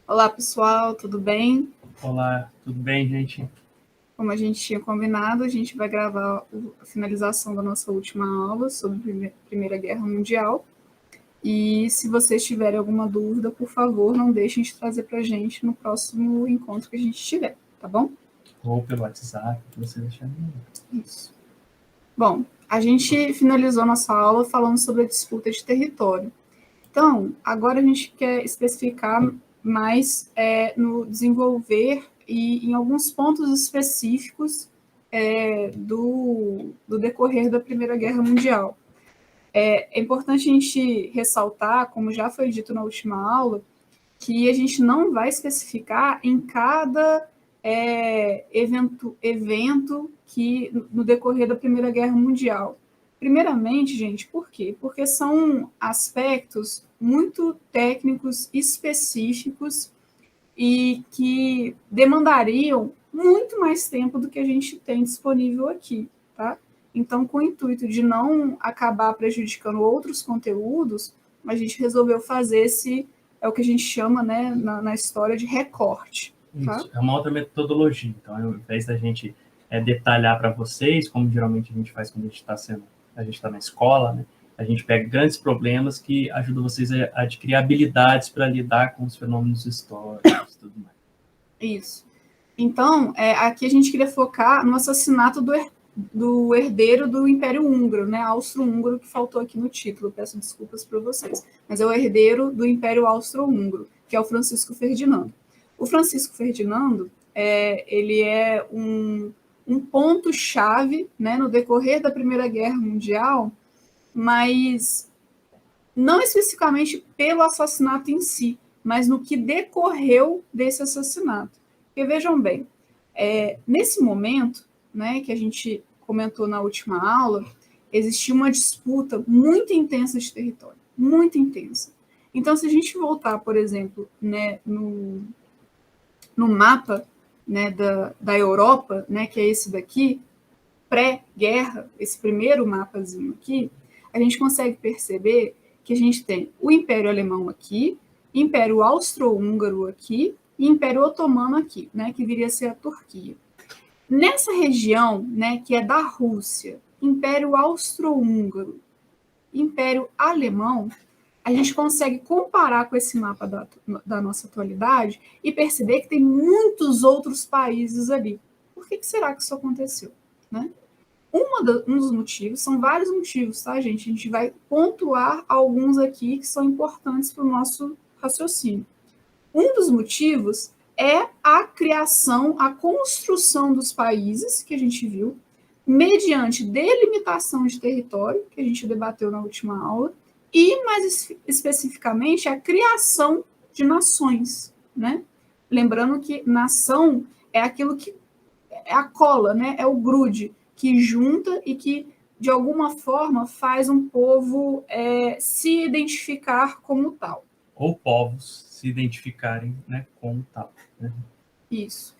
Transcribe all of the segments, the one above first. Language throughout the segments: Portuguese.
Olá, pessoal, tudo bem? Olá, tudo bem, gente? Como a gente tinha combinado, a gente vai gravar a finalização da nossa última aula sobre a Primeira Guerra Mundial. E se vocês tiverem alguma dúvida, por favor, não deixem de trazer para a gente no próximo encontro que a gente tiver, tá bom? Ou pelo WhatsApp, que você deixar. Isso. Bom, a gente finalizou nossa aula falando sobre a disputa de território. Então, agora a gente quer especificar mais no desenvolver e em alguns pontos específicos do decorrer da Primeira Guerra Mundial. É importante a gente ressaltar, como já foi dito na última aula, que a gente não vai especificar em cada evento que no decorrer da Primeira Guerra Mundial. Primeiramente, gente, por quê? Porque são aspectos muito técnicos, específicos e que demandariam muito mais tempo do que a gente tem disponível aqui, tá? Então, com o intuito de não acabar prejudicando outros conteúdos, a gente resolveu fazer é o que a gente chama, né, na história de recorte, tá? Isso, é uma outra metodologia. Então, ao invés da gente detalhar para vocês, como geralmente a gente faz quando a gente está na escola, né? A gente pega grandes problemas que ajudam vocês a adquirir habilidades para lidar com os fenômenos históricos e tudo mais. Isso. Então, aqui a gente queria focar no assassinato do herdeiro do Império Húngaro, né, Austro-Húngaro, que faltou aqui no título, peço desculpas para vocês, mas é o herdeiro do Império Austro-Húngaro, que é o Francisco Ferdinando. O Francisco Ferdinando, ele é um ponto-chave, né, no decorrer da Primeira Guerra Mundial, mas não especificamente pelo assassinato em si, mas no que decorreu desse assassinato. Porque vejam bem, nesse momento, né, que a gente comentou na última aula, existia uma disputa muito intensa de território, muito intensa. Então, se a gente voltar, por exemplo, né, no mapa, né, da Europa, né, que é esse daqui, pré-guerra, esse primeiro mapazinho aqui, a gente consegue perceber que a gente tem o Império Alemão aqui, Império Austro-Húngaro aqui e Império Otomano aqui, né, que viria a ser a Turquia. Nessa região, né, que é da Rússia, Império Austro-Húngaro, Império Alemão, a gente consegue comparar com esse mapa da nossa atualidade e perceber que tem muitos outros países ali. Por que será que isso aconteceu? Né? Um dos motivos, são vários motivos, tá, gente? A gente vai pontuar alguns aqui que são importantes para o nosso raciocínio. Um dos motivos é a criação, a construção dos países, que a gente viu, mediante delimitação de território, que a gente debateu na última aula, e, mais especificamente, a criação de nações, né? Lembrando que nação é aquilo que é a cola, né? É o grude que junta e que, de alguma forma, faz um povo se identificar como tal. Ou povos se identificarem, né, como tal. Né? Isso.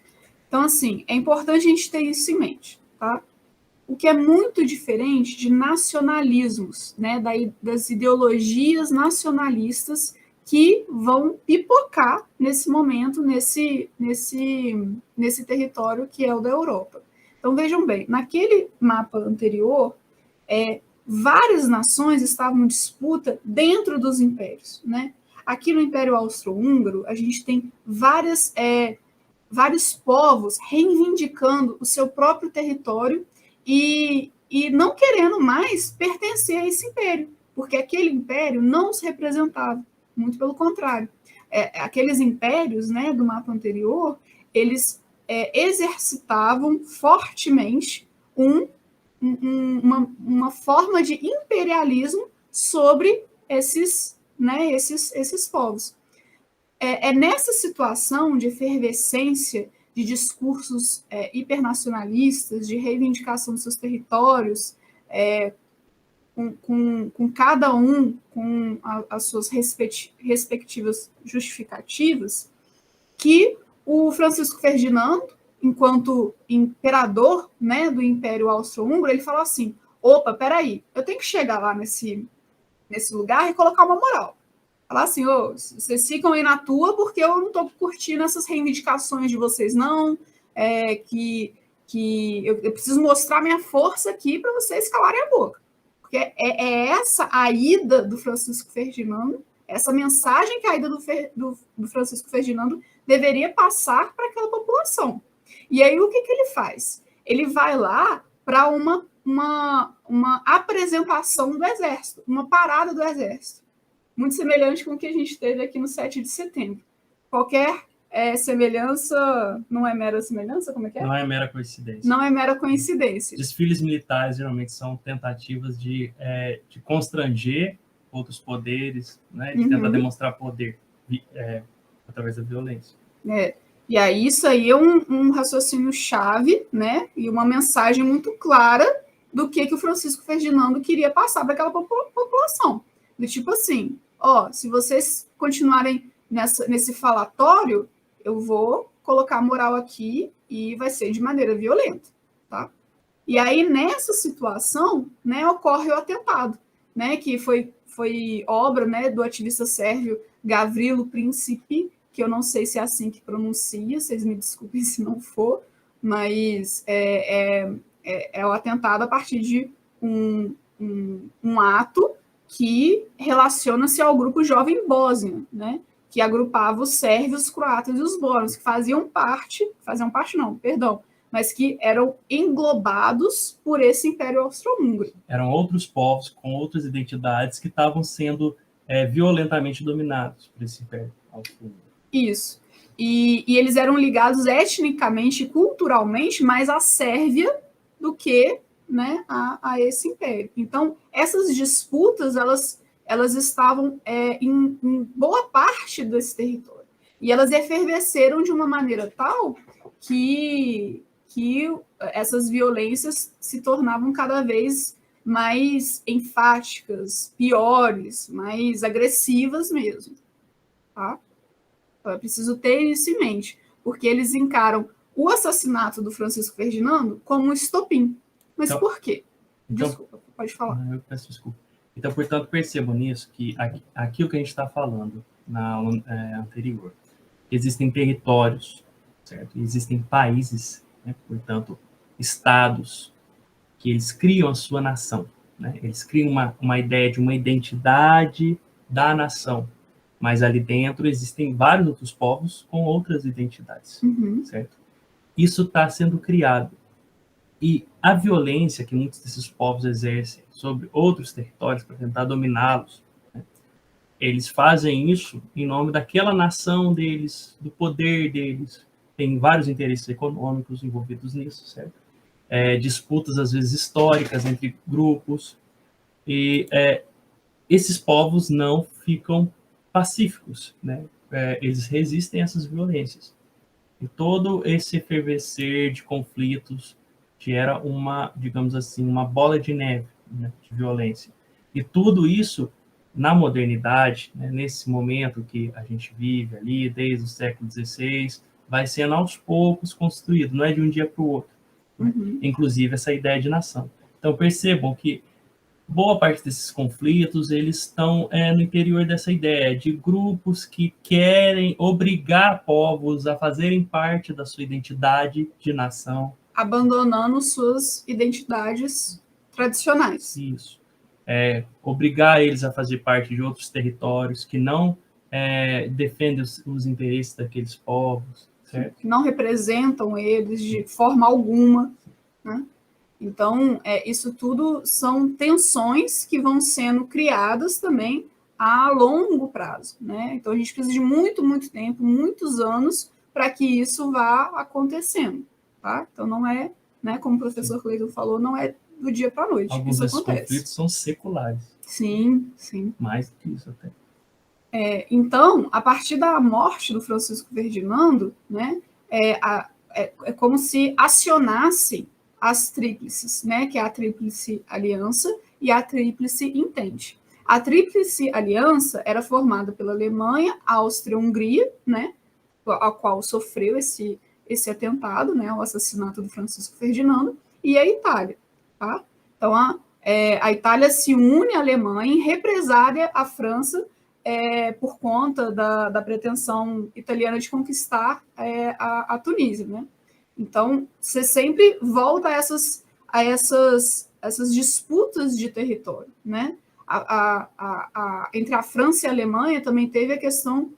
Então, assim, é importante a gente ter isso em mente, tá? O que é muito diferente de nacionalismos, né, das ideologias nacionalistas que vão pipocar nesse momento, nesse território que é o da Europa. Então, vejam bem, naquele mapa anterior, várias nações estavam em disputa dentro dos impérios, né? Aqui no Império Austro-Húngaro, a gente tem vários povos reivindicando o seu próprio território e não querendo mais pertencer a esse império, porque aquele império não os representava, muito pelo contrário. Aqueles impérios, né, do mapa anterior, eles exercitavam fortemente uma forma de imperialismo sobre esses povos. Nessa situação de efervescência de discursos hipernacionalistas, de reivindicação dos seus territórios, com cada um com as suas respectivas justificativas, que o Francisco Ferdinando, enquanto imperador, né, do Império Austro-Húngaro, ele falou assim: opa, peraí, eu tenho que chegar lá nesse lugar e colocar uma moral. Falar assim, ô, vocês ficam aí na tua porque eu não estou curtindo essas reivindicações de vocês, não, que eu preciso mostrar minha força aqui para vocês calarem a boca. Porque é essa a ida do Francisco Ferdinando, essa mensagem que a ida do Francisco Ferdinando deveria passar para aquela população. E aí o que ele faz? Ele vai lá para uma apresentação do Exército, uma parada do Exército, muito semelhante com o que a gente teve aqui no 7 de setembro. Qualquer semelhança não é mera semelhança? Como é que é? Não é mera coincidência. Não é mera coincidência. Desfiles militares geralmente são tentativas de constranger outros poderes, né, de tentar demonstrar poder através da violência. E aí isso aí é um raciocínio chave, né, e uma mensagem muito clara do que o Francisco Ferdinando queria passar para aquela população. Do tipo assim, se vocês continuarem nesse falatório, eu vou colocar a moral aqui e vai ser de maneira violenta, tá? E aí, nessa situação, né, ocorre o atentado, né, que foi obra, né, do ativista sérvio Gavrilo Principi, que eu não sei se é assim que pronuncia, vocês me desculpem se não for, mas é o atentado a partir de um ato que relaciona-se ao grupo Jovem Bósnia, né, que agrupava os sérvios, os croatas e os bósnios, que faziam parte não, perdão, mas que eram englobados por esse Império Austro-Húngaro. Eram outros povos com outras identidades que estavam sendo violentamente dominados por esse Império Austro-Húngaro. Isso. E eles eram ligados etnicamente e culturalmente mais à Sérvia do que, né, a esse império. Então, essas disputas, elas estavam em boa parte desse território. E elas efervesceram de uma maneira tal que essas violências se tornavam cada vez mais enfáticas, piores, mais agressivas mesmo. Tá? Então, é preciso ter isso em mente, porque eles encaram o assassinato do Francisco Ferdinando como um estopim. Mas então, por quê? Desculpa, pode falar. Eu peço desculpa. Então, portanto, percebam nisso que aquilo que a gente está falando na aula anterior, existem territórios, certo? Existem países, né? Portanto, estados, que eles criam a sua nação, né? Eles criam uma ideia de uma identidade da nação, mas ali dentro existem vários outros povos com outras identidades, certo? Isso está sendo criado. E a violência que muitos desses povos exercem sobre outros territórios para tentar dominá-los, né? Eles fazem isso em nome daquela nação deles, do poder deles. Tem vários interesses econômicos envolvidos nisso, certo? Disputas, às vezes, históricas entre grupos. E esses povos não ficam pacíficos, né? Eles resistem a essas violências. E todo esse efervescer de conflitos gera digamos assim, uma bola de neve, né, de violência. E tudo isso, na modernidade, né, nesse momento que a gente vive ali, desde o século XVI, vai sendo aos poucos construído, não é de um dia para o outro. Né? Inclusive essa ideia de nação. Então percebam que boa parte desses conflitos, eles estão no interior dessa ideia de grupos que querem obrigar povos a fazerem parte da sua identidade de nação, abandonando suas identidades tradicionais. Isso. Obrigar eles a fazer parte de outros territórios que não defendem os interesses daqueles povos, certo? Que não representam eles de forma alguma, né? Então, isso tudo são tensões que vão sendo criadas também a longo prazo, né? Então, a gente precisa de muito, muito tempo, muitos anos, para que isso vá acontecendo. Tá? Então não é, né, como o professor Cleiton falou, não é do dia para a noite. Alguns desses conflitos são seculares. Sim, sim. Mais do que isso até. Então, a partir da morte do Francisco Ferdinando, né, é como se acionasse as tríplices, né, que é a Tríplice Aliança e a Tríplice Entente. A Tríplice Aliança era formada pela Alemanha, Áustria e Hungria, né, a qual sofreu esse atentado, né, o assassinato do Francisco Ferdinando, e a Itália. Tá? Então, a Itália se une à Alemanha em represália à França por conta da pretensão italiana de conquistar a Tunísia, né? Então, você sempre volta a essas disputas de território, né? Entre a França e a Alemanha também teve a questão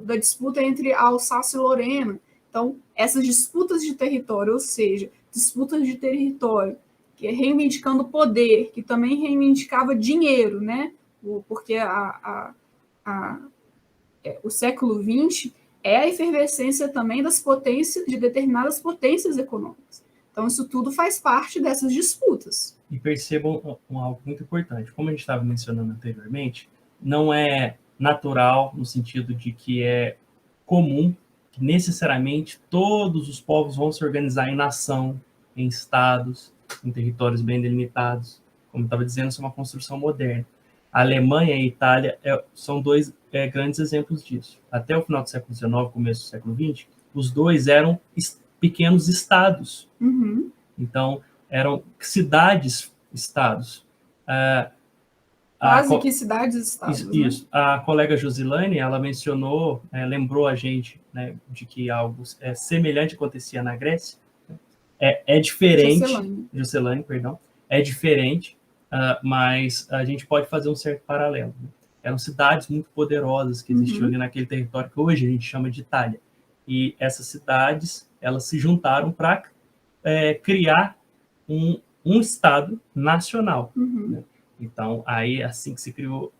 da disputa entre a Alsácia e Lorena. Então, essas disputas de território, ou seja, disputas de território, que reivindicando poder, que também reivindicava dinheiro, né? Porque o século XX é a efervescência também das potências, de determinadas potências econômicas. Então, isso tudo faz parte dessas disputas. E percebam algo muito importante. Como a gente estava mencionando anteriormente, não é natural no sentido de que é comum que necessariamente todos os povos vão se organizar em nação, em estados, em territórios bem delimitados. Como eu estava dizendo, isso é uma construção moderna. A Alemanha e a Itália são dois grandes exemplos disso. Até o final do século XIX, começo do século XX, os dois eram pequenos estados. Uhum. Então, eram cidades-estados. Quase que cidades-estados. Isso. Né? A colega Josilane, ela mencionou, lembrou a gente, né, de que algo semelhante acontecia na Grécia. É diferente. Josilane, perdão. É diferente, mas a gente pode fazer um certo paralelo. Né? Eram cidades muito poderosas que existiam ali naquele território que hoje a gente chama de Itália. E essas cidades, elas se juntaram para criar um Estado nacional. Né? Então, aí assim que se criou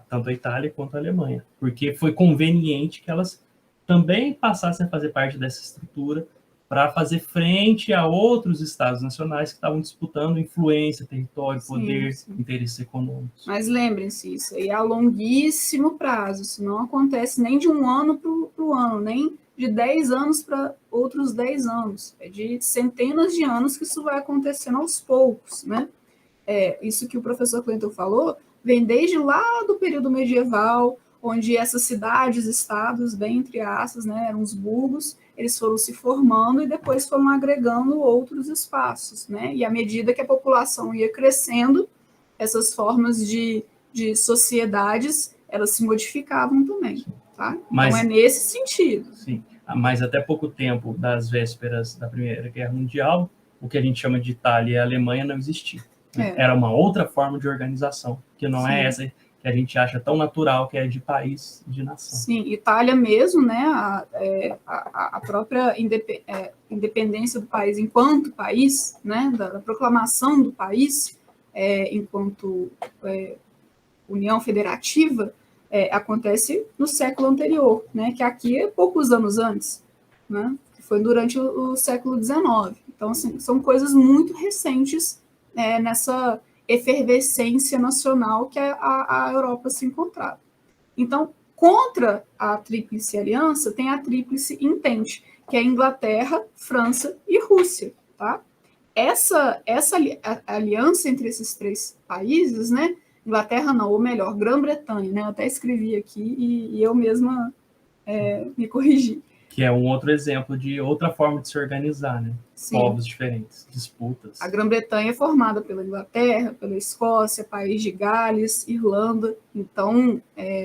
tanto a Itália quanto a Alemanha, porque foi conveniente que elas também passassem a fazer parte dessa estrutura para fazer frente a outros estados nacionais que estavam disputando influência, território, poder, interesses econômicos. Mas lembrem-se, isso aí é a longuíssimo prazo, isso não acontece nem de um ano para o ano, nem de 10 anos para outros 10 anos. É de centenas de anos que isso vai acontecendo aos poucos, né? Isso que o professor Clinton falou vem desde lá do período medieval, onde essas cidades, estados, bem entre aspas, né, eram os burgos, eles foram se formando e depois foram agregando outros espaços, né? E à medida que a população ia crescendo, essas formas de sociedades, elas se modificavam também, tá? Então, é nesse sentido. Sim, mas até pouco tempo das vésperas da Primeira Guerra Mundial, o que a gente chama de Itália e Alemanha não existia. Né? Era uma outra forma de organização, que não é essa que a gente acha tão natural, que é de país, de nação. Sim, Itália mesmo, né, a própria independência do país enquanto país, né, da proclamação do país enquanto União Federativa, acontece no século anterior, né, que aqui é poucos anos antes, né, que foi durante o século XIX. Então, assim, são coisas muito recentes nessa efervescência nacional que a Europa se encontrava. Então, contra a Tríplice Aliança, tem a Tríplice Entente, que é Inglaterra, França e Rússia. Tá? Essa aliança entre esses três países, né? Inglaterra não, ou melhor, Grã-Bretanha, né? Eu até escrevi aqui e eu mesma me corrigi. Que é um outro exemplo de outra forma de se organizar, né? Sim. Povos diferentes, disputas. A Grã-Bretanha é formada pela Inglaterra, pela Escócia, País de Gales, Irlanda. Então,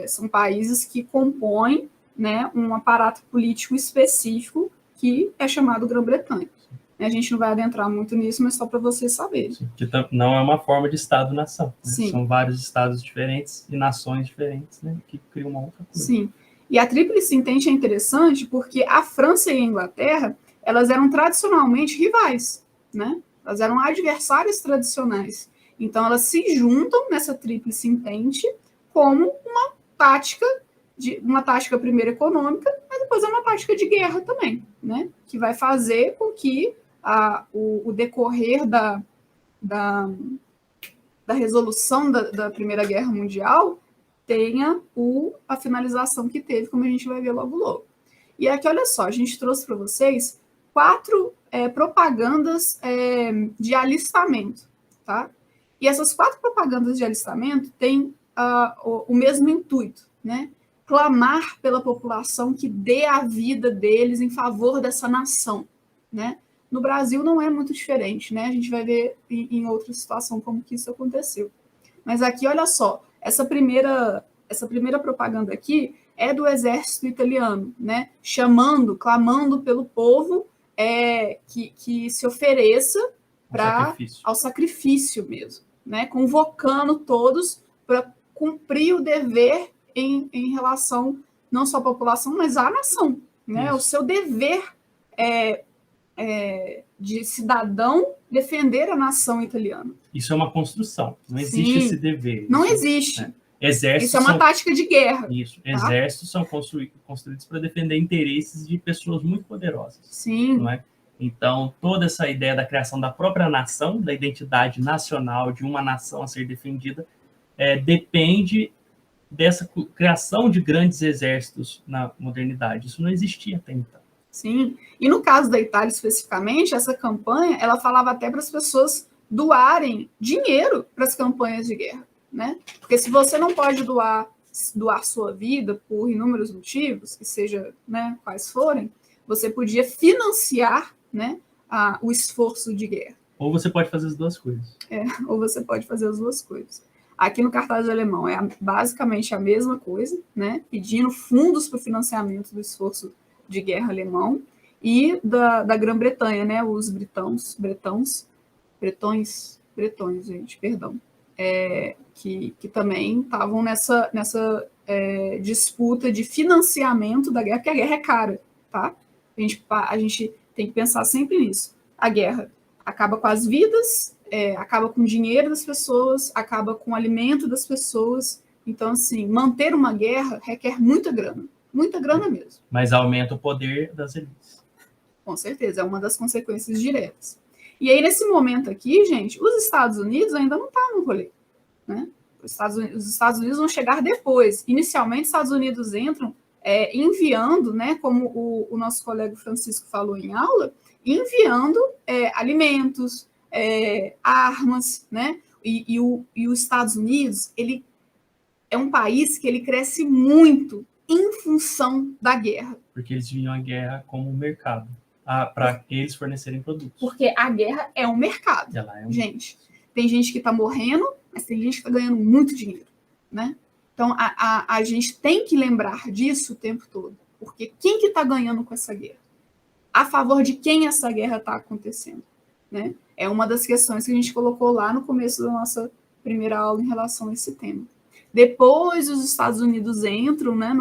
são países que compõem, né, um aparato político específico que é chamado Grã-Bretanha. A gente não vai adentrar muito nisso, mas só para vocês saberem. Sim, que não é uma forma de Estado-nação. Né? São vários estados diferentes e nações diferentes, né, que criam uma outra coisa. Sim. E a Tríplice Entente é interessante porque a França e a Inglaterra, elas eram tradicionalmente rivais, né? Elas eram adversárias tradicionais. Então, elas se juntam nessa Tríplice Entente como uma tática primeiro econômica, mas depois é uma tática de guerra também, né? Que vai fazer com que o decorrer da resolução da Primeira Guerra Mundial tenha a finalização que teve, como a gente vai ver logo. E aqui, olha só, a gente trouxe para vocês 4 propagandas de alistamento, tá? E essas 4 propagandas de alistamento têm o mesmo intuito, né? Clamar pela população que dê a vida deles em favor dessa nação, né? No Brasil não é muito diferente, né? A gente vai ver em outra situação como que isso aconteceu. Mas aqui, olha só, essa primeira essa primeira propaganda aqui é do exército italiano, né? Clamando pelo povo que se ofereça ao sacrifício mesmo, né? Convocando todos para cumprir o dever em relação não só à população, mas à nação, né? O seu dever de cidadão defender a nação italiana. Isso é uma construção, não existe esse dever. Não existe. Exércitos isso é uma tática de guerra. Isso. Tá? Exércitos são construídos para defender interesses de pessoas muito poderosas. Sim. Não é? Então, toda essa ideia da criação da própria nação, da identidade nacional, de uma nação a ser defendida, depende dessa criação de grandes exércitos na modernidade. Isso não existia até então. Sim, e no caso da Itália especificamente, essa campanha, ela falava até para as pessoas doarem dinheiro para as campanhas de guerra, né? Porque se você não pode doar sua vida por inúmeros motivos, que seja, né, quais forem, você podia financiar, né, o esforço de guerra. Ou você pode fazer as duas coisas. Ou você pode fazer as duas coisas. Aqui no cartaz alemão basicamente a mesma coisa, né? Pedindo fundos para o financiamento do esforço de guerra alemão, e da Grã-Bretanha, né? Os bretões, gente, perdão, que também estavam nessa disputa de financiamento da guerra, porque a guerra é cara, tá? A gente tem que pensar sempre nisso. A guerra acaba com as vidas, acaba com o dinheiro das pessoas, acaba com o alimento das pessoas. Então, assim, manter uma guerra requer muita grana mesmo. Mas aumenta o poder das elites. Com certeza, é uma das consequências diretas. E aí, nesse momento aqui, gente, os Estados Unidos ainda não estão no rolê, né? Os Estados Unidos vão chegar depois. Inicialmente, os Estados Unidos entram enviando, né, como o nosso colega Francisco falou em aula, enviando alimentos, armas, né? E os Estados Unidos, ele é um país que ele cresce muito em função da guerra. Porque eles viam a guerra como um mercado, para eles fornecerem produtos. Porque a guerra é um mercado. Gente, tem gente que está morrendo, mas tem gente que está ganhando muito dinheiro, né? Então, a gente tem que lembrar disso o tempo todo. Porque quem que está ganhando com essa guerra? A favor de quem essa guerra está acontecendo, né? É uma das questões que a gente colocou lá no começo da nossa primeira aula em relação a esse tema. Depois, os Estados Unidos entram, né,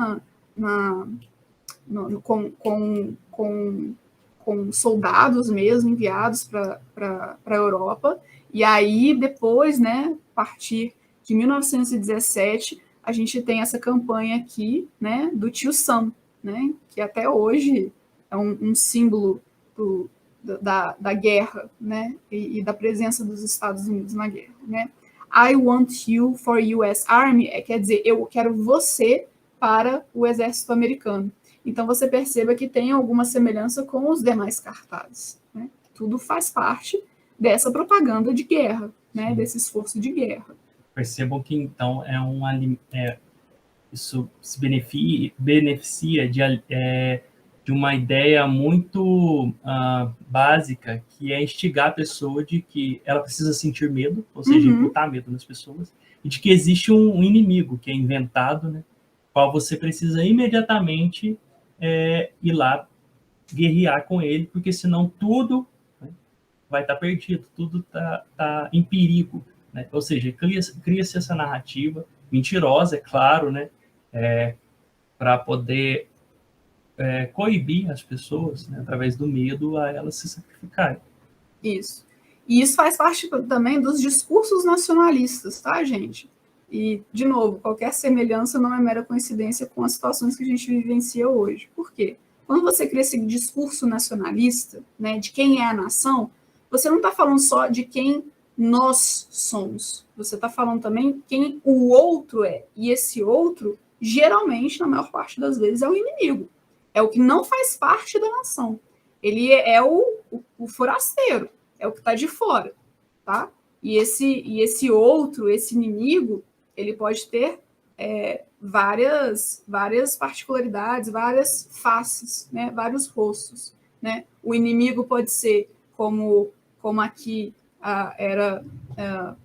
com soldados mesmo enviados para a Europa. E aí, depois, né, a partir de 1917, a gente tem essa campanha aqui, né, do Tio Sam, né, que até hoje é um símbolo da guerra, né, e da presença dos Estados Unidos na guerra, né. I want you for US Army, quer dizer, eu quero você para o exército americano. Então, você perceba que tem alguma semelhança com os demais cartazes, né? Tudo faz parte dessa propaganda de guerra, né? Desse esforço de guerra. Percebam que, então, isso se beneficia de uma ideia muito básica, que é instigar a pessoa de que ela precisa sentir medo, ou seja, imputar medo nas pessoas, e de que existe um inimigo que é inventado, né, qual você precisa imediatamente ir lá guerrear com ele, porque senão tudo, né, vai estar perdido, tudo está em perigo, né? Ou seja, cria-se essa narrativa mentirosa, é claro, né, para poder coibir as pessoas, né, através do medo, a elas se sacrificarem. Isso. E isso faz parte também dos discursos nacionalistas, tá, gente? E, de novo, qualquer semelhança não é mera coincidência com as situações que a gente vivencia hoje. Por quê? Quando você cria esse discurso nacionalista, né, de quem é a nação, você não está falando só de quem nós somos. Você está falando também quem o outro é. E esse outro, geralmente, na maior parte das vezes, é o inimigo. É o que não faz parte da nação. Ele é o forasteiro, é o que está de fora, tá? E esse outro, esse inimigo, ele pode ter várias particularidades, várias faces, né? Vários rostos, né? O inimigo pode ser como aqui era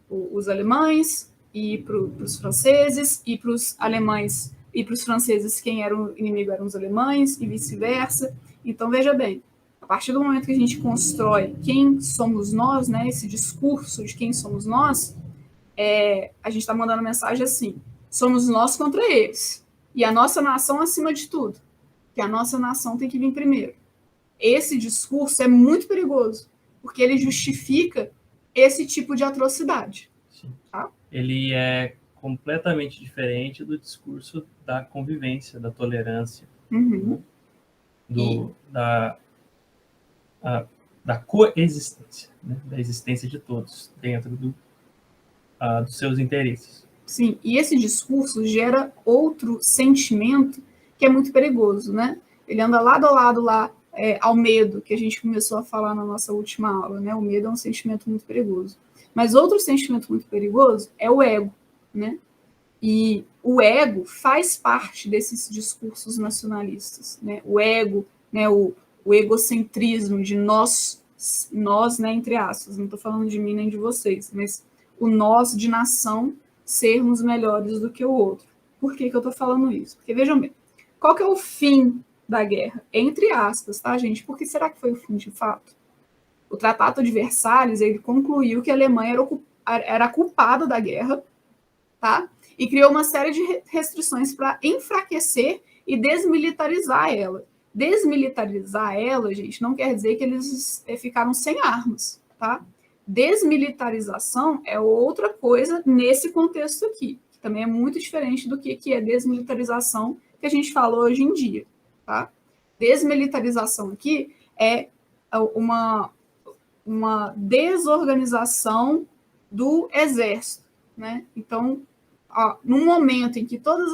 os alemães, e para os franceses, e para os alemães e para os franceses quem era o inimigo eram os alemães, e vice-versa. Então, veja bem, a partir do momento que a gente constrói quem somos nós, né, esse discurso de quem somos nós, a gente está mandando mensagem assim, somos nós contra eles, e a nossa nação acima de tudo, que a nossa nação tem que vir primeiro. Esse discurso é muito perigoso, porque ele justifica esse tipo de atrocidade. Sim. Tá? Ele é completamente diferente do discurso da convivência, da tolerância, da coexistência, né? Da existência de todos dentro dos seus interesses. Sim, e esse discurso gera outro sentimento que é muito perigoso, né? Ele anda lado a lado lá ao medo, que a gente começou a falar na nossa última aula, né? O medo é um sentimento muito perigoso. Mas outro sentimento muito perigoso é o ego, né? E o ego faz parte desses discursos nacionalistas, né? O ego, né? O egocentrismo de nós, né? Entre aspas, não estou falando de mim nem de vocês, mas o nós de nação sermos melhores do que o outro. Por que eu estou falando isso? Porque, vejam bem, qual que é o fim da guerra? Entre aspas, tá, gente? Por que será que foi o fim de fato? O Tratado de Versalhes, ele concluiu que a Alemanha era culpada da guerra, tá? E criou uma série de restrições para enfraquecer e desmilitarizar ela. Desmilitarizar ela, gente, não quer dizer que eles ficaram sem armas, tá? Desmilitarização é outra coisa nesse contexto aqui, que também é muito diferente do que é desmilitarização que a gente fala hoje em dia, tá? Desmilitarização aqui é uma desorganização do exército, né? Então, no momento em que todos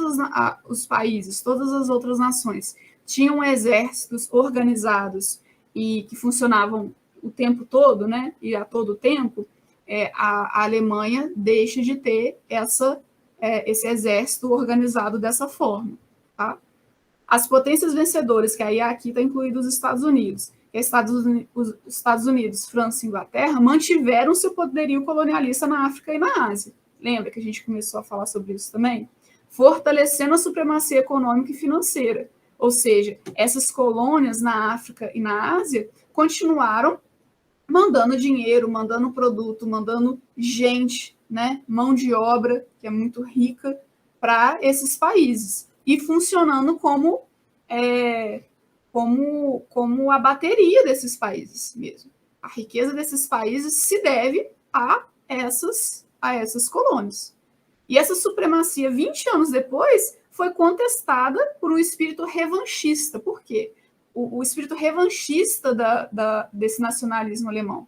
os países, todas as outras nações tinham exércitos organizados e que funcionavam o tempo todo, né, e a todo tempo, a Alemanha deixa de ter esse exército organizado dessa forma. Tá? As potências vencedoras, que aí aqui está incluído os Estados Unidos, os Estados Unidos, França e Inglaterra, mantiveram seu poderio colonialista na África e na Ásia. Lembra que a gente começou a falar sobre isso também? Fortalecendo a supremacia econômica e financeira. Ou seja, essas colônias na África e na Ásia continuaram mandando dinheiro, mandando produto, mandando gente, né, mão de obra, que é muito rica, para esses países. E funcionando como a bateria desses países mesmo. A riqueza desses países se deve a essas colônias. E essa supremacia, 20 anos depois, foi contestada por um espírito revanchista. Por quê? O espírito revanchista desse nacionalismo alemão.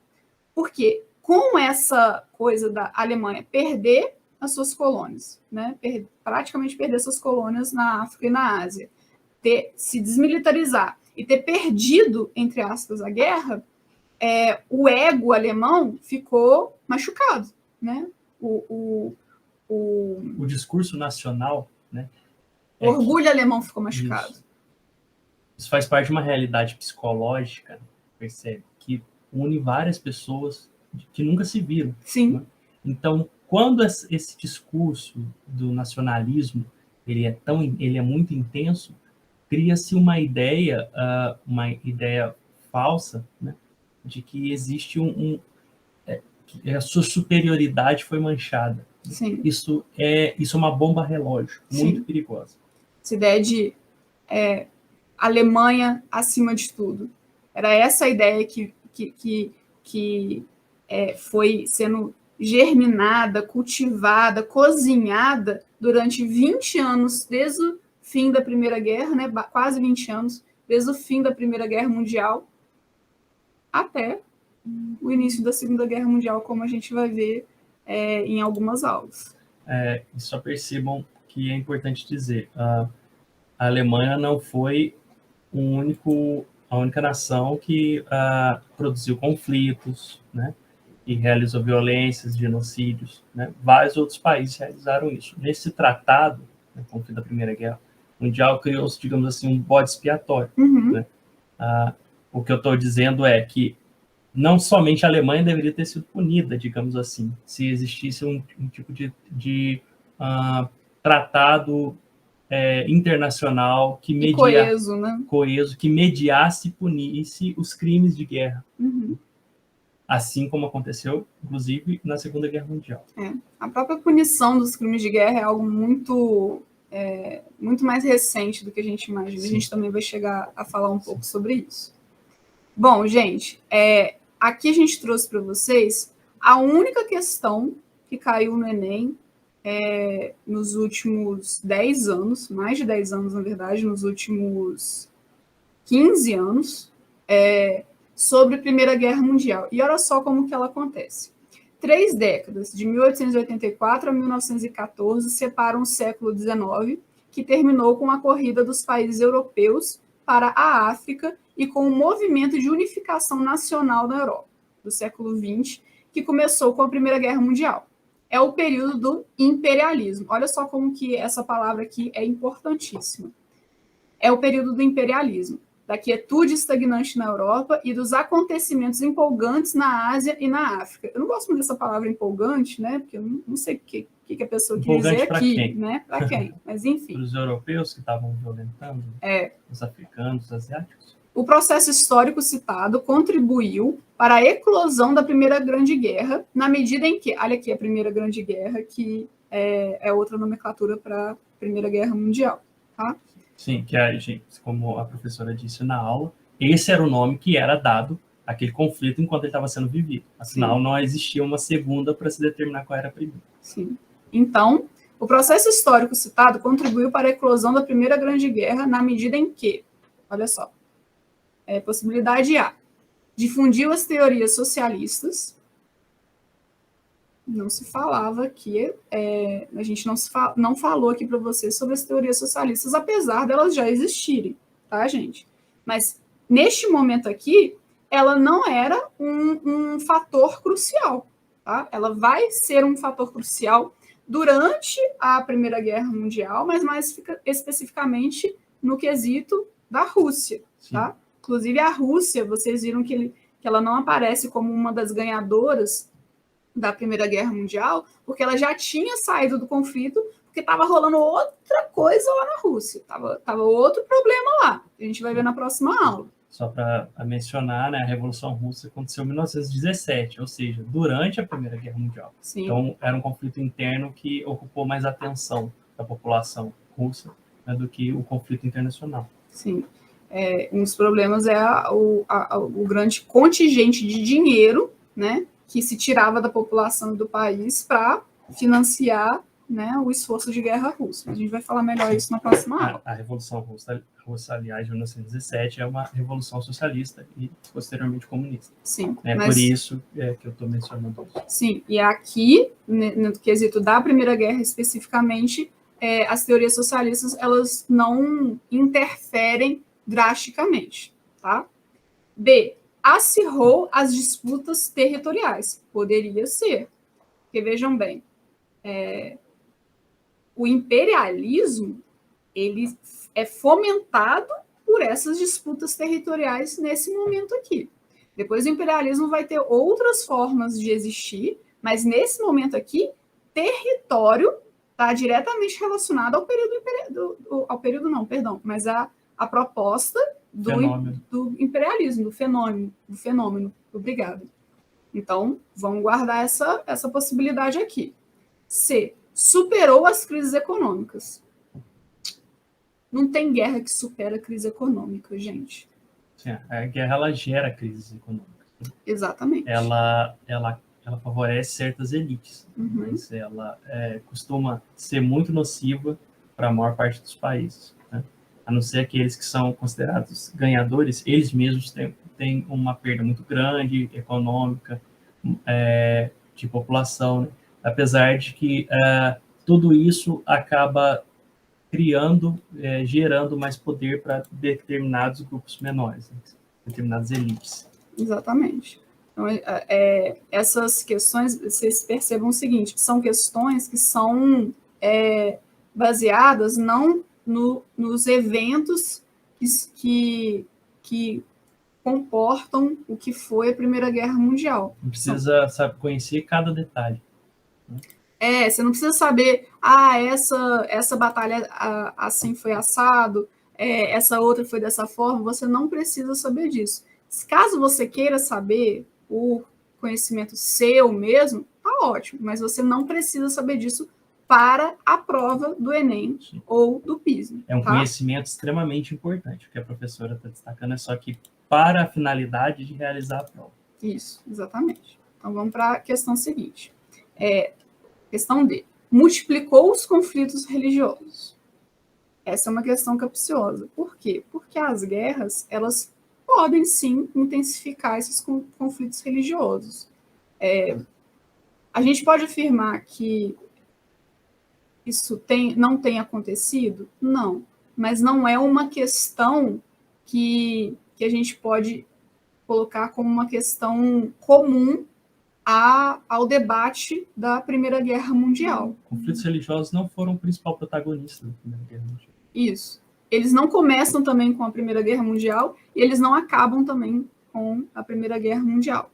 Porque com essa coisa da Alemanha perder as suas colônias, né? Praticamente perder suas colônias na África e na Ásia, se desmilitarizar e ter perdido, entre aspas, a guerra, o ego alemão ficou machucado, né? O discurso nacional, né? O orgulho alemão ficou machucado. Isso faz parte de uma realidade psicológica, percebe, que une várias pessoas que nunca se viram. Sim. Né? Então, quando esse discurso do nacionalismo ele é muito intenso, cria-se uma ideia falsa, né, de que existe que a sua superioridade foi manchada. Sim. Isso é uma bomba relógio, muito Sim. perigosa. Essa ideia de Alemanha acima de tudo. Era essa a ideia que foi sendo germinada, cultivada, cozinhada durante 20 anos, desde o fim da Primeira Guerra, né, quase 20 anos, desde o fim da Primeira Guerra Mundial até o início da Segunda Guerra Mundial, como a gente vai ver em algumas aulas. E só percebam que é importante dizer, a Alemanha não foi a única nação que produziu conflitos, né, e realizou violências, genocídios, né? Vários outros países realizaram isso. Nesse tratado, né, com o fim da Primeira Guerra Mundial, criou-se, digamos assim, um bode expiatório. Uhum. Né? O que eu estou dizendo é que não somente a Alemanha deveria ter sido punida, digamos assim, se existisse um tipo de tratado internacional que coeso, né? Que mediasse e punisse os crimes de guerra. Uhum. Assim como aconteceu, inclusive, na Segunda Guerra Mundial. A própria punição dos crimes de guerra é algo muito, muito mais recente do que a gente imagina. Sim. A gente também vai chegar a falar um pouco sobre isso. Bom, gente, aqui a gente trouxe para vocês a única questão que caiu no Enem nos últimos 10 anos, mais de 10 anos, na verdade, nos últimos 15 anos, sobre a Primeira Guerra Mundial. E olha só como que ela acontece. 3 décadas, de 1884 a 1914, separam o século XIX, que terminou com a corrida dos países europeus para a África e com o movimento de unificação nacional na Europa, do século XX, que começou com a Primeira Guerra Mundial. É o período do imperialismo. Olha só como que essa palavra aqui é importantíssima. É o período do imperialismo, da quietude estagnante na Europa e dos acontecimentos empolgantes na Ásia e na África. Eu não gosto muito dessa palavra empolgante, né? Porque eu não sei o que a pessoa quer dizer aqui, quem? Né? Para quem? Mas enfim. Para os europeus que estavam violentando os africanos, os asiáticos. O processo histórico citado contribuiu para a eclosão da Primeira Grande Guerra, na medida em que, olha aqui a Primeira Grande Guerra, que é outra nomenclatura para a Primeira Guerra Mundial, tá? Sim, que como a professora disse na aula, esse era o nome que era dado àquele conflito enquanto ele estava sendo vivido. Afinal, Sim. Não existia uma segunda para se determinar qual era a primeira. Sim. Então, o processo histórico citado contribuiu para a eclosão da Primeira Grande Guerra, na medida em que, olha só, possibilidade A, difundiu as teorias socialistas. Não se falava aqui, a gente não falou aqui para vocês sobre as teorias socialistas, apesar delas já existirem, tá, gente? Mas, neste momento aqui, ela não era um fator crucial, tá? Ela vai ser um fator crucial durante a Primeira Guerra Mundial, mas mais especificamente no quesito da Rússia, Sim. Tá? Inclusive, a Rússia, vocês viram que ela não aparece como uma das ganhadoras da Primeira Guerra Mundial, porque ela já tinha saído do conflito, porque estava rolando outra coisa lá na Rússia. Tava outro problema lá. A gente vai ver na próxima aula. Só para mencionar, né, a Revolução Russa aconteceu em 1917, ou seja, durante a Primeira Guerra Mundial. Sim. Então, era um conflito interno que ocupou mais atenção da população russa, né, do que o conflito internacional. Sim. Um dos problemas é o grande contingente de dinheiro, né, que se tirava da população do país para financiar, né, o esforço de guerra russo. A gente vai falar melhor isso na próxima aula. A Revolução Russa, aliás, de 1917, é uma revolução socialista e posteriormente comunista. Sim. Por isso que eu estou mencionando isso. Sim, e aqui, no quesito da Primeira Guerra especificamente, as teorias socialistas, elas não interferem drasticamente, tá? B, acirrou as disputas territoriais. Poderia ser. Porque, vejam bem, o imperialismo, ele é fomentado por essas disputas territoriais nesse momento aqui. Depois o imperialismo vai ter outras formas de existir, mas nesse momento aqui, território está diretamente relacionado ao período mas a proposta do imperialismo, do fenômeno. Obrigada. Então, vamos guardar essa possibilidade aqui. C, superou as crises econômicas. Não tem guerra que supera a crise econômica, gente. Sim, a guerra, ela gera crises econômicas. Exatamente. Ela favorece certas elites, mas ela costuma ser muito nociva para a maior parte dos países, né? A não ser aqueles que são considerados ganhadores, eles mesmos têm uma perda muito grande, econômica, de população, né? Apesar de que tudo isso acaba gerando mais poder para determinados grupos menores, né? Determinadas elites. Exatamente. Então, essas questões, vocês percebam o seguinte, são questões que são baseadas não nos eventos que comportam o que foi a Primeira Guerra Mundial. Não precisa conhecer cada detalhe. Você não precisa saber, essa batalha assim foi assado, essa outra foi dessa forma, você não precisa saber disso. Caso você queira saber o conhecimento seu mesmo, tá ótimo, mas você não precisa saber disso para a prova do Enem Sim. ou do PISA. É um conhecimento extremamente importante. O que a professora está destacando é só que para a finalidade de realizar a prova. Isso, exatamente. Então vamos para a questão seguinte. Questão D. Multiplicou os conflitos religiosos. Essa é uma questão capciosa. Por quê? Porque as guerras, elas podem sim intensificar esses conflitos religiosos. A gente pode afirmar que isso não tem acontecido? Não. Mas não é uma questão que a gente pode colocar como uma questão comum ao debate da Primeira Guerra Mundial. Conflitos religiosos não foram o principal protagonista da Primeira Guerra Mundial. Isso. Eles não começam também com a Primeira Guerra Mundial e eles não acabam também com a Primeira Guerra Mundial.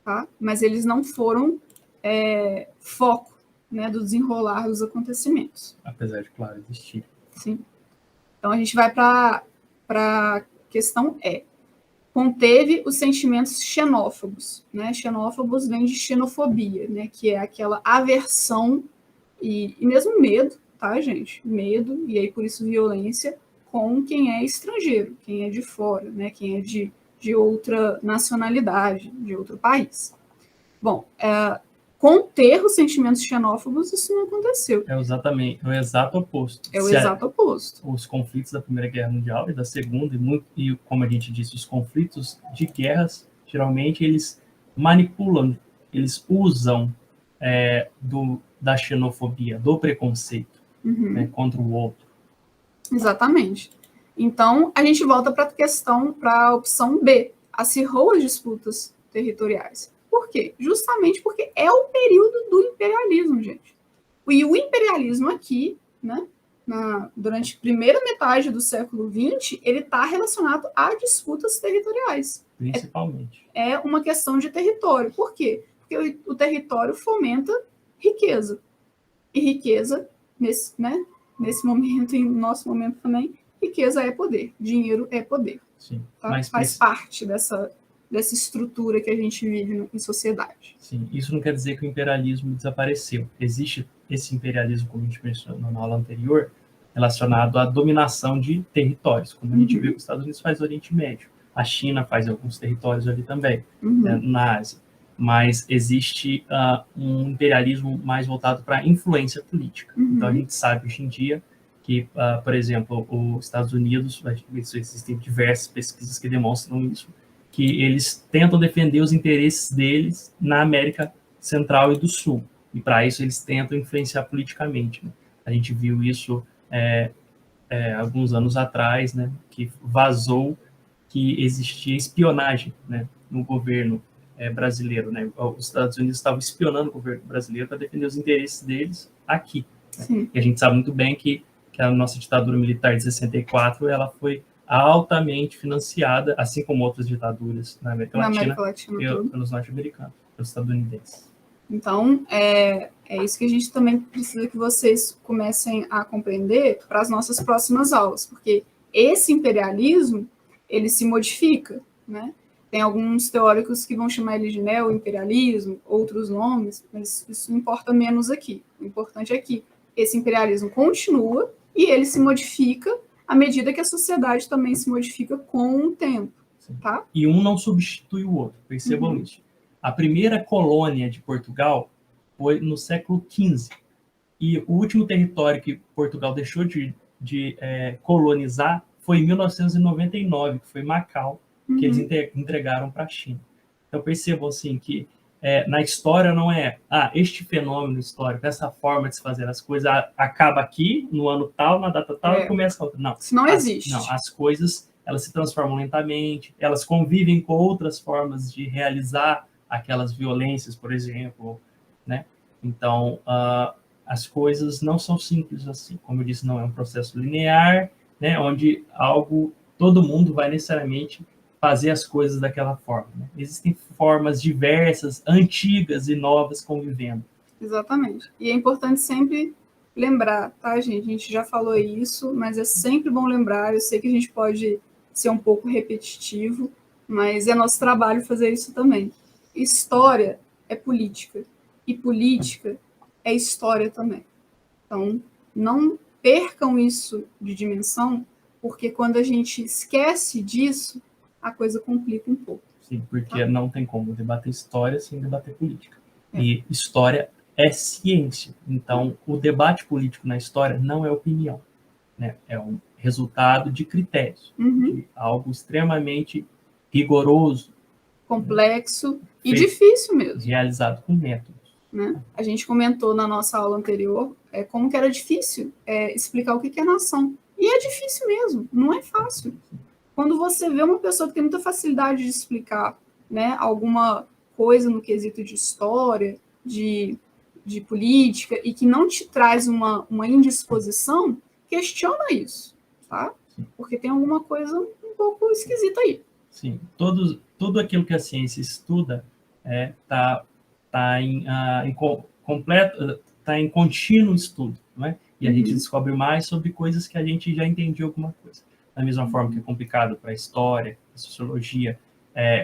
Tá? Mas eles não foram foco, né, do desenrolar dos acontecimentos. Apesar de, claro, existir. Sim. Então, a gente vai para a questão E. Conteve os sentimentos xenófobos. Né? Xenófobos vem de xenofobia, né? Que é aquela aversão e mesmo medo, tá, gente? Medo, e aí por isso violência, com quem é estrangeiro, quem é de fora, né? Quem é de outra nacionalidade, de outro país. Bom, conter os sentimentos xenófobos, isso não aconteceu. É o exato oposto. É o exato oposto. Os conflitos da Primeira Guerra Mundial e da Segunda, e como a gente disse, os conflitos de guerras, geralmente eles manipulam, eles usam da xenofobia, do preconceito né, contra o outro. Exatamente. Então, a gente volta para a opção B, acirrou as disputas territoriais. Por quê? Justamente porque é o período do imperialismo, gente. E o imperialismo aqui, né, durante a primeira metade do século XX, ele está relacionado a disputas territoriais. Principalmente. É uma questão de território. Por quê? Porque o território fomenta riqueza. E riqueza, nesse momento e no nosso momento também, riqueza é poder. Dinheiro é poder. Sim. Tá? Mas faz parte dessa estrutura que a gente vive em sociedade. Sim, isso não quer dizer que o imperialismo desapareceu. Existe esse imperialismo, como a gente mencionou na aula anterior, relacionado à dominação de territórios, como a gente viu que os Estados Unidos faz no Oriente Médio. A China faz alguns territórios ali também, na Ásia. Mas existe um imperialismo mais voltado para a influência política. Então, a gente sabe hoje em dia que, por exemplo, os Estados Unidos, existem diversas pesquisas que demonstram isso, que eles tentam defender os interesses deles na América Central e do Sul. E, para isso, eles tentam influenciar politicamente. Né? A gente viu isso alguns anos atrás, né, que vazou que existia espionagem, né, no governo brasileiro. Né? Os Estados Unidos estavam espionando o governo brasileiro para defender os interesses deles aqui. Né? E a gente sabe muito bem que a nossa ditadura militar de 64 ela foi altamente financiada, assim como outras ditaduras na América Latina pelos norte-americanos, pelos estadunidenses. Então, é isso que a gente também precisa que vocês comecem a compreender para as nossas próximas aulas, porque esse imperialismo, ele se modifica, né? Tem alguns teóricos que vão chamar ele de neo-imperialismo, outros nomes, mas isso importa menos aqui. O importante é que esse imperialismo continua e ele se modifica à medida que a sociedade também se modifica com o tempo. Tá? E um não substitui o outro, percebam isso. A primeira colônia de Portugal foi no século XV. E o último território que Portugal deixou de colonizar foi em 1999, que foi Macau, que eles entregaram para a China. Então percebam assim, que na história não este fenômeno histórico, essa forma de se fazer as coisas acaba aqui, no ano tal, na data tal, e começa a outra. Não, isso não existe. Não, as coisas elas se transformam lentamente, elas convivem com outras formas de realizar aquelas violências, por exemplo, né? Então, as coisas não são simples assim. Como eu disse, não é um processo linear, né? Onde todo mundo vai necessariamente fazer as coisas daquela forma, né? Existem formas diversas, antigas e novas convivendo. Exatamente. E é importante sempre lembrar, tá, gente? A gente já falou isso, mas é sempre bom lembrar. Eu sei que a gente pode ser um pouco repetitivo, mas é nosso trabalho fazer isso também. História é política, e política é história também. Então, não percam isso de dimensão, porque quando a gente esquece disso, a coisa complica um pouco. Sim, porque não tem como debater história sem debater política. E história é ciência. Então, o debate político na história não é opinião, né? É um resultado de critérios, de algo extremamente rigoroso, complexo e difícil mesmo. Realizado com métodos. Né? A gente comentou na nossa aula anterior como que era difícil explicar o que é nação. E é difícil mesmo, não é fácil. Quando você vê uma pessoa que tem muita facilidade de explicar, né, alguma coisa no quesito de história, de política, e que não te traz uma indisposição, questiona isso, tá? Porque tem alguma coisa um pouco esquisita aí. Sim, tudo aquilo que a ciência estuda está em contínuo estudo, não é? E a gente descobre mais sobre coisas que a gente já entendia alguma coisa. Da mesma forma que é complicado para a história, a sociologia,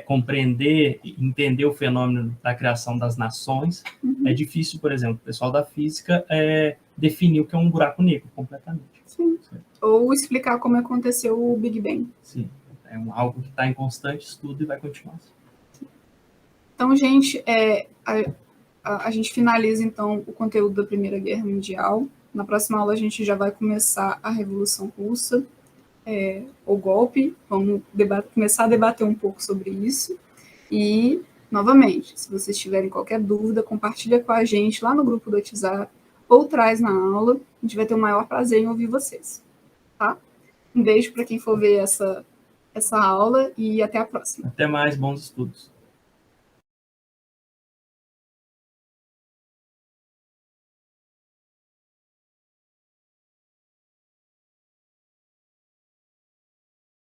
compreender e entender o fenômeno da criação das nações, é difícil, por exemplo, o pessoal da física definir o que é um buraco negro completamente. Sim. Ou explicar como aconteceu o Big Bang. Sim, é algo que está em constante estudo e vai continuar. Então, gente, a gente finaliza, então, o conteúdo da Primeira Guerra Mundial. Na próxima aula, a gente já vai começar a Revolução Russa, o golpe. Vamos começar a debater um pouco sobre isso. E, novamente, se vocês tiverem qualquer dúvida, compartilha com a gente lá no grupo do WhatsApp ou traz na aula. A gente vai ter o maior prazer em ouvir vocês. Tá? Um beijo para quem for ver essa aula e até a próxima. Até mais, bons estudos.